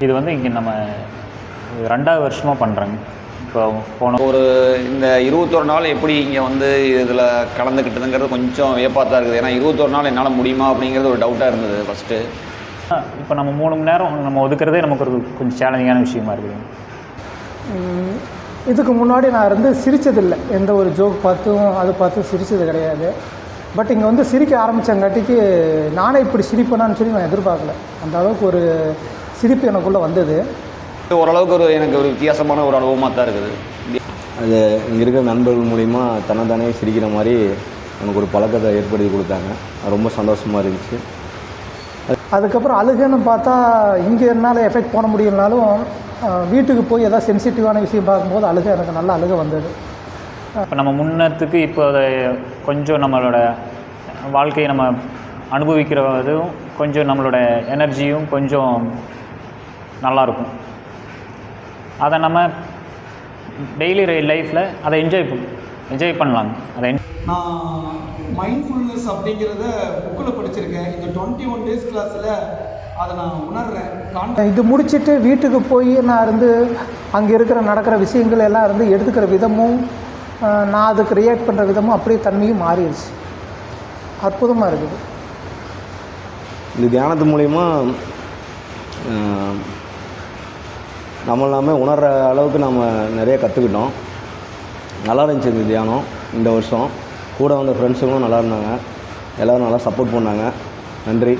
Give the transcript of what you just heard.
இது வந்து இங்கே நம்ம 2வது வருஷமாக பண்ணுறாங்க. இப்போ போன ஒரு இந்த 21 நாள் எப்படி இங்கே வந்து இதில் கலந்துக்கிட்டதுங்கிறது கொஞ்சம் வியப்பாக தான் இருக்குது. ஏன்னா 21 நாள் என்னால் முடியுமா அப்படிங்கிறது ஒரு டவுட்டாக இருந்தது ஃபஸ்ட்டு. இப்போ நம்ம 3 மணி நேரம் நம்ம ஒதுக்குறதே நமக்கு ஒரு கொஞ்சம் சேலஞ்சிங்கான விஷயமா இருக்குது. இதுக்கு முன்னாடி நான் சிரித்ததில்லை, எந்த ஒரு ஜோக் பார்த்தும் அது பார்த்தும் சிரித்தது கிடையாது. பட் இங்கே வந்து சிரிக்க ஆரம்பித்தங்காட்டிக்கு நானே இப்படி சிரிப்பேனான்னு சொல்லி நான் எதிர்பார்க்கல. அந்த அளவுக்கு ஒரு சிரிப்பு எனக்குள்ளே வந்தது. ஓரளவுக்கு எனக்கு ஒரு வித்தியாசமான ஒரு அனுபவமாக தான் இருக்குது. அது இங்கே இருக்கிற நண்பர்கள் மூலிமா தன்னைத்தானே சிரிக்கிற மாதிரி எனக்கு ஒரு பழக்கத்தை ஏற்படுத்தி கொடுத்தாங்க. அது ரொம்ப சந்தோஷமாக இருந்துச்சு. அதுக்கப்புறம் அழுகைன்னு பார்த்தா இங்கே என்னால் எஃபெக்ட் பண்ண முடியலனாலும் வீட்டுக்கு போய் எதாவது சென்சிட்டிவான விஷயம் பார்க்கும்போது எனக்கு நல்ல அழுகை வந்தது. இப்போ நம்ம முன்னத்துக்கு இப்போ அதை கொஞ்சம் நம்மளோட வாழ்க்கையை நம்ம அனுபவிக்கிறதும் கொஞ்சம் நம்மளோட எனர்ஜியும் கொஞ்சம் நல்லாயிருக்கும். அதை நம்ம டெய்லி லைஃப்பில் அதை என்ஜாய் பண்ணலாம். அதை நான் மைண்ட்ஃபுல்னஸ் அப்படிங்கிறத புக்கில் படிச்சிருக்கேன். இந்த 21 டேஸ் கிளாஸில் அதை நான் உணர்கிறேன். இது முடிச்சுட்டு வீட்டுக்கு போய் நான் அங்கே நடக்கிற விஷயங்கள் எல்லாம் எடுத்துக்கிற விதமும் நான் அதுக்கு ரியாக்ட் பண்ணுற விதமும் அப்படியே தன்மையும் மாறிடுச்சு. அற்புதமாக இருக்குது. இந்த தியானத்து மூலிமா நம்மளாமே உணர்கிற அளவுக்கு நம்ம நிறைய கற்றுக்கிட்டோம். நல்லா இருந்துச்சு இந்த தியானம். இந்த வருஷம் கூட வந்த ஃப்ரெண்ட்ஸுங்களும் நல்லா இருந்தாங்க. எல்லோரும் நல்லா சப்போர்ட் பண்ணாங்க. நன்றி.